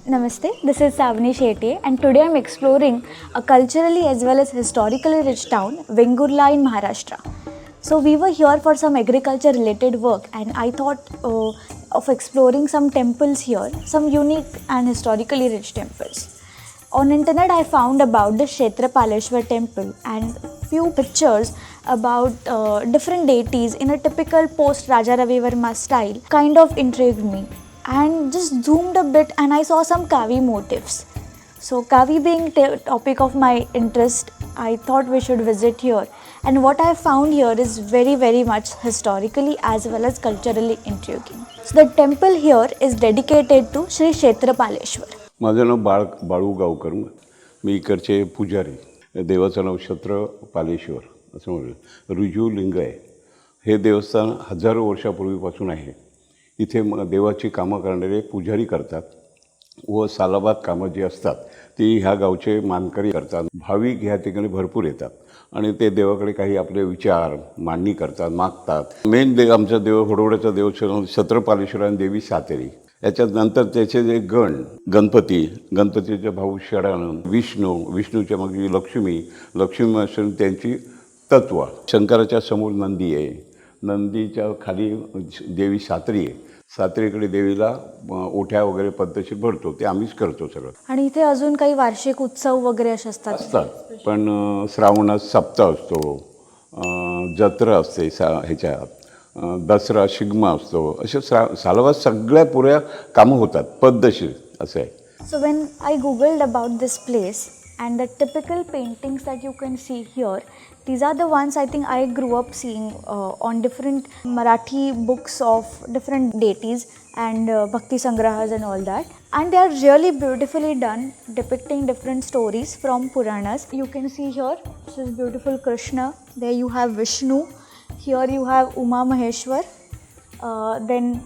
Namaste, this is Sawani Shetye and today I am exploring a culturally as well as historically rich town, Vengurla in Maharashtra. So we were here for some agriculture related work and I thought of exploring some temples here, some unique and historically rich temples. On internet I found about the Kshetrapaleshwar temple and few pictures about different deities in a typical post Raja Ravi Verma style kind of intrigued me. And just zoomed a bit and I saw some Kaavi motifs. So Kaavi being topic of my interest, I thought we should visit here. And what I found here is very much historically as well as culturally intriguing. So the temple here is dedicated to Sri Kshetrapaleshwar. माझं नाव बाळू गावकर. मी इकडचे पुजारी. देवाचं नाव क्षत्रपालेश्वर असं म्हणलं. रुजू लिंग आहे. हे देवस्थान हजारो वर्षापूर्वीपासून आहे. इथे देवाची कामं करणारे पुजारी करतात व सालाबाद कामं जी असतात ती ह्या गावचे मानकरी करतात. भाविक ह्या ठिकाणी भरपूर येतात आणि ते देवाकडे काही आपले विचार मांडणी करतात, मागतात. मेन देव आमचा देव होडवड्याचा देव क्षत्रपालेश्वर आणि देवी सातेरी. याच्यानंतर त्याचे जे गणपतीचे भाऊ षडानंद, विष्णूच्या मग लक्ष्मी असून त्यांची तत्व. शंकराच्या समोर नंदी आहे. नंदीच्या खाली देवी सातेरी आहे. सातेरीकडे देवीला ओठ्या वगैरे पद्धतशीर भरतो, ते आम्हीच करतो सगळं. आणि इथे अजून काही वार्षिक उत्सव वगैरे असे असतात. पण श्रावणात सप्ताह असतो, जत्रा असते, ह्याच्यात दसरा शिगमा असतो. असे सालाबाद सगळ्या पुऱ्या कामं होतात पद्धतशीर असं आहे. So when I googled about this place and the typical paintings that you can see here, these are the ones I think I grew up seeing on different Marathi books of different deities and Bhakti Sangrahas and all that. And they are really beautifully done, depicting different stories from Puranas. You can see here, this is beautiful Krishna. There you have Vishnu. Here you have Uma Maheshwar. Then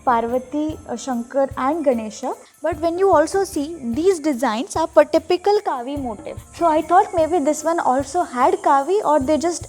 Parvati, Shankar and Ganesha. But when you also see, these designs are typical Kaavi motif. So I thought maybe this one also had Kaavi or they just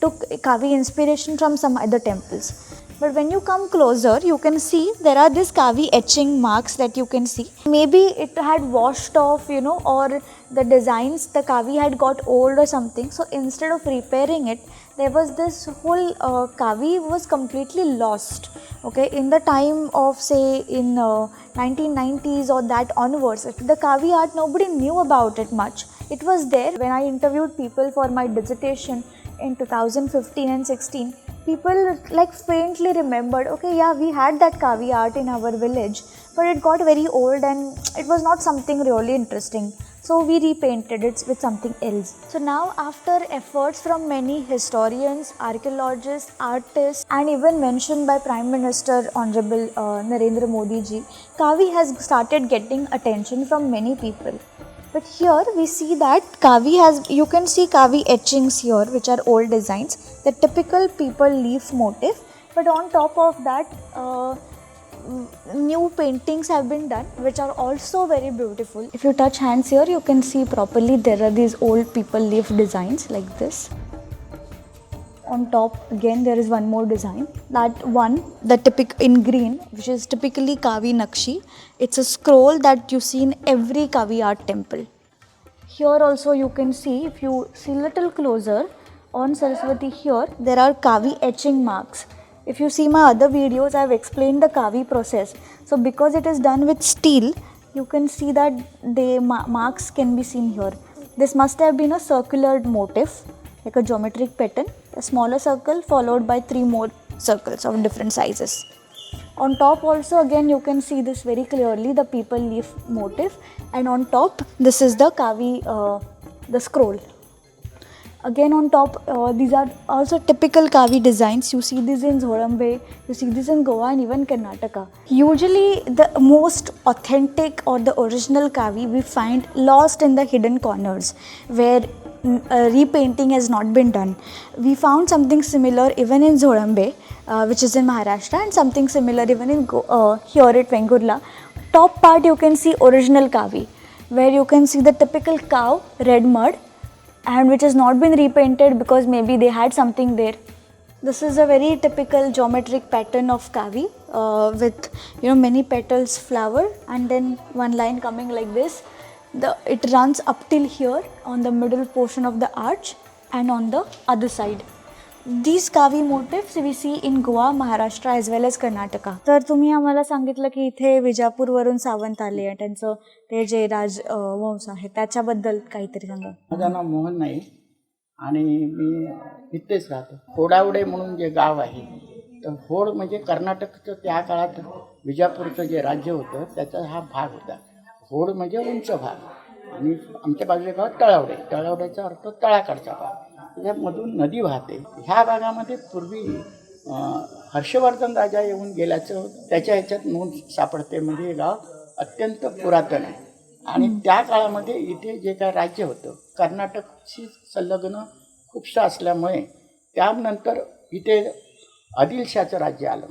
took Kaavi inspiration from some other temples. But when you come closer, you can see there are these Kaavi etching marks that you can see. Maybe it had washed off, or the designs, the Kaavi had got old or something. So instead of repairing it, there was this whole Kaavi was completely lost. Okay, in the time of say in 1990s or that onwards, the Kaavi art nobody knew about it much. It was there when I interviewed people for my dissertation in 2015 and 16. People like faintly remembered, okay, yeah, we had that Kaavi art in our village, but it got very old and it was not something really interesting. So we repainted it with something else. So now after efforts from many historians, archaeologists, artists and even mentioned by Prime Minister Honorable Narendra Modi ji, Kaavi has started getting attention from many people. But here we see that Kaavi you can see Kaavi etchings here which are old designs, the typical people leaf motif, but on top of that new paintings have been done which are also very beautiful. If you touch hands here, you can see properly there are these old people leaf designs like this. On top again there is one more design. That one, the typical in green, which is typically Kaavi Nakshi. It's a scroll that you see in every Kaavi art temple. Here also you can see, if you see little closer on Saraswati here, there are Kaavi etching marks. If you see my other videos, I have explained the Kaavi process. So because it is done with steel, you can see that the marks can be seen here. This must have been a circular motif, like a geometric pattern, a smaller circle followed by 3 more circles of different sizes. On top also again you can see this very clearly, the people leaf motif, and on top this is the Kaavi, the scroll. Again on top, these are also typical Kaavi designs. You see this in Hodavade, you see this in Goa and even Karnataka. Usually the most authentic or the original Kaavi we find lost in the hidden corners where repainting has not been done. We found something similar even in Hodavade, which is in Maharashtra, and something similar even in here at Vengurla. Top part you can see original Kaavi, where you can see the typical cow, red mud, and which has not been repainted because maybe they had something there. This is a very typical geometric pattern of Kaavi, with many petals flower, and then one line coming like this. It runs up till here on the middle portion of the arch and on the other side. These Kaavi motifs we see in Goa, Maharashtra as well as Karnataka. तर तुम्ही आम्हाला सांगितलं की इथे विजापूरवरून सावंत आले आणि त्यांचं ते जे राजवंश आहे त्याच्याबद्दल काहीतरी सांगा. माझं नाव मोहन नाईक आणि मी इथेच राहतो. होडावडे म्हणून जे गाव आहे, तर होड म्हणजे कर्नाटकचं त्या काळात विजापूरचं जे राज्य होतं त्याचा हा भाग होता. होड म्हणजे उंच भाग आणि आमच्या बाजूला गाव तळावडे. तळावड्याचा अर्थ तळाकडचा भाग. त्याच्यामधून नदी वाहते. ह्या भागामध्ये पूर्वी हर्षवर्धन राजा येऊन गेल्याचं त्याच्या ह्याच्यात नोंद सापडते. म्हणजे हे गाव अत्यंत पुरातन आहे आणि त्या काळामध्ये इथे जे काय राज्य होतं कर्नाटकशी संलग्न खूपसं असल्यामुळे त्यानंतर इथे आदिलशाचं राज्य आलं.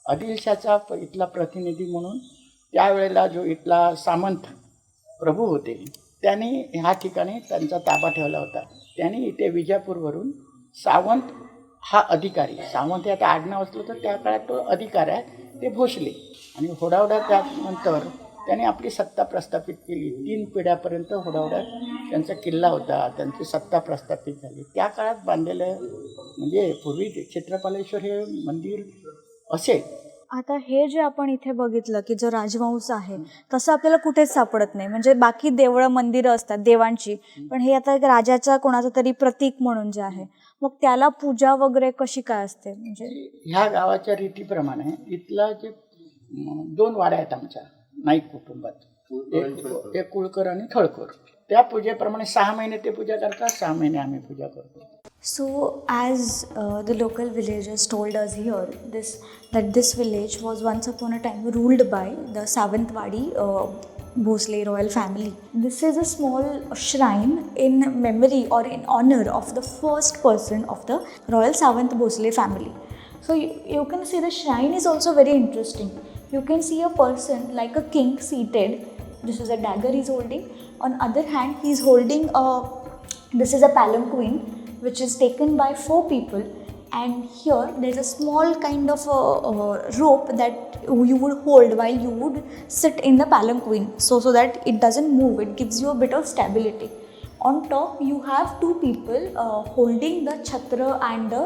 आदिलशाचा इथला प्रतिनिधी म्हणून त्यावेळेला जो इथला सामंत प्रभू होते त्यांनी ह्या ठिकाणी त्यांचा ताबा ठेवला होता. त्यांनी इथे विजापूरवरून सावंत हा अधिकारी, सावंत हे आता आडनाव असलं तर त्या काळात तो अधिकार आहे, ते भोसले आणि होडावडा त्यानंतर त्यांनी आपली सत्ता प्रस्थापित केली. 3 पिढ्यापर्यंत होडावड्यात त्यांचा किल्ला होता, त्यांची सत्ता प्रस्थापित झाली. त्या काळात बांधलेलं म्हणजे पूर्वी क्षेत्रपालेश्वर हे मंदिर असे. आता हे जे आपण इथे बघितलं की जो राजवंश आहे तसं आपल्याला कुठेच सापडत नाही. म्हणजे बाकी देवळं मंदिरं असतात देवांची, पण हे आता एक राजाचा कोणाचं तरी प्रतीक म्हणून जे आहे, मग त्याला पूजा वगैरे कशी काय असते? म्हणजे ह्या गावाच्या रीतीप्रमाणे इथला जे 2 वाड्या आहेत आमच्या नाईक कुटुंबात, एक कुळकर आणि थळकर. त्या पूजेप्रमाणे 6 महिने ते पूजा करतात, 6 महिने आम्ही पूजा करतो. So as the local villagers told us here, that this village was once upon a time ruled by the Savantwadi Bhosle royal family. This is a small shrine in memory or in honor of the first person of the royal Savant Bhosle family. So you can see the shrine is also very interesting. You can see a person like a king seated. This is a dagger he's holding. On other hand, he's holding this is a palanquin which is taken by 4 people, and here there's a small kind of a rope that you would hold while you would sit in the palanquin, so that it doesn't move. It gives you a bit of stability. On top you have 2 people holding the chhatra and the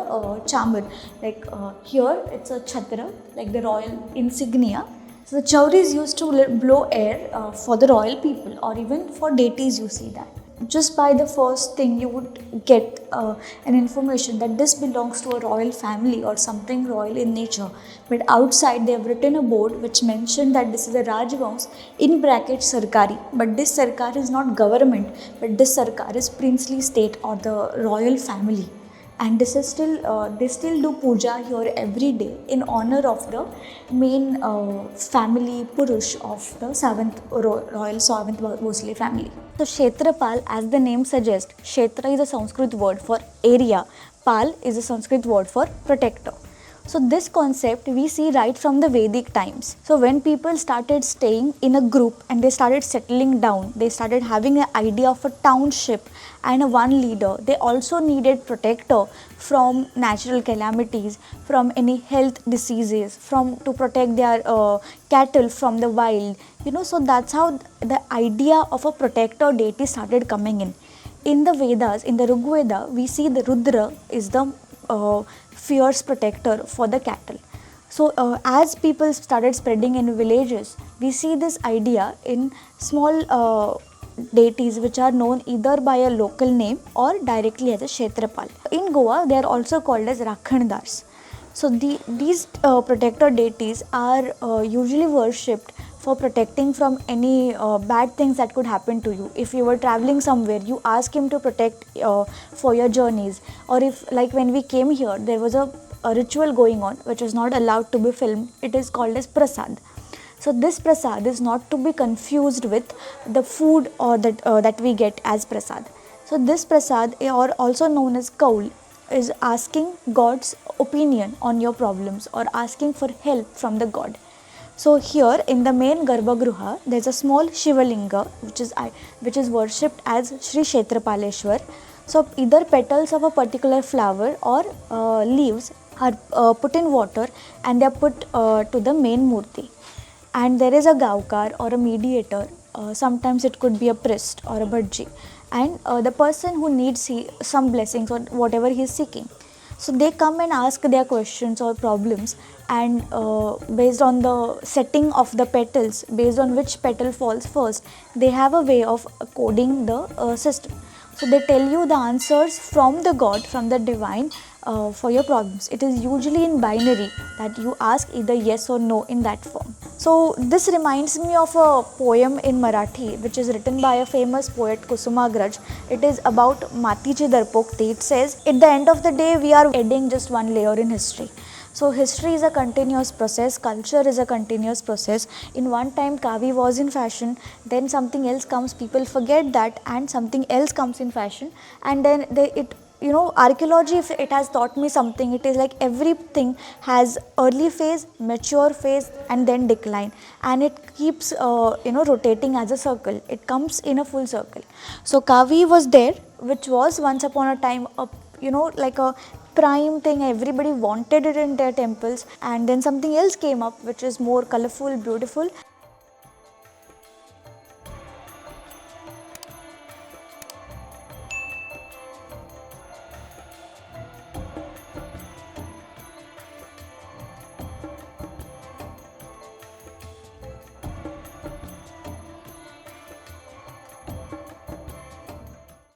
chamar. Like here it's a chhatra, like the royal insignia. So the chawri is used to blow air for the royal people or even for deities. You see that. Just by the first thing you would get an information that this belongs to a royal family or something royal in nature. But outside they have written a board which mentioned that this is a Rajvansh, in brackets Sarkari. But this Sarkar is not government, but this Sarkar is princely state or the royal family. And this is still they still do puja here every day in honor of the main family Purush of the royal Savant Bhosle family. So Kshetrapal, as the name suggests, Kshetra is a Sanskrit word for area, Pal is a Sanskrit word for protector. So this concept we see right from the Vedic times. So when people started staying in a group and they started settling down, they started having an idea of a township and a one leader. They also needed protector from natural calamities, from any health diseases, to protect their cattle from the wild. So that's how the idea of a protector deity started coming in. In the Vedas, in the Rig Veda, we see the Rudra is the fierce protector for the cattle. So as people started spreading in villages, we see this idea in small deities which are known either by a local name or directly as a Kshetrapal. In Goa, they are also called as Rakhandars. So these protector deities are usually worshipped for protecting from any bad things that could happen to you. If you were traveling somewhere, you ask him to protect for your journeys. Or if, like when we came here, there was a ritual going on which is not allowed to be filmed. It is called as prasad. So this prasad is not to be confused with the food or that we get as prasad. So this prasad, or also known as kaul, is asking God's opinion on your problems or asking for help from the God. So here in the main Garbhagruha, there is a small Shivalinga which is worshipped as Sri Kshetrapaleshwar. So either petals of a particular flower or leaves are put in water and they are put to the main murti. And there is a gaukar or a mediator, sometimes it could be a priest or a bhadji, and the person who needs some blessings or whatever he is seeking. So they come and ask their questions or problems, and based on the setting of the petals, based on which petal falls first, they have a way of coding the system. So they tell you the answers from the God, from the divine, for your problems. It is usually in binary, that you ask either yes or no in that form. So this reminds me of a poem in Marathi which is written by a famous poet Kusumagraj. It is about Matichi Darpokti. It says, at the end of the day we are adding just one layer in history. So history is a continuous process, culture is a continuous process. In one time Kaavi was in fashion, then something else comes, people forget that, and something else comes in fashion, and then archaeology, if it has taught me something, it is like everything has early phase, mature phase, and then decline, and it keeps rotating as a circle. It comes in a full circle. So Kaavi was there, which was once upon a time like a prime thing. Everybody wanted it in their temples, and then something else came up which is more colorful, beautiful,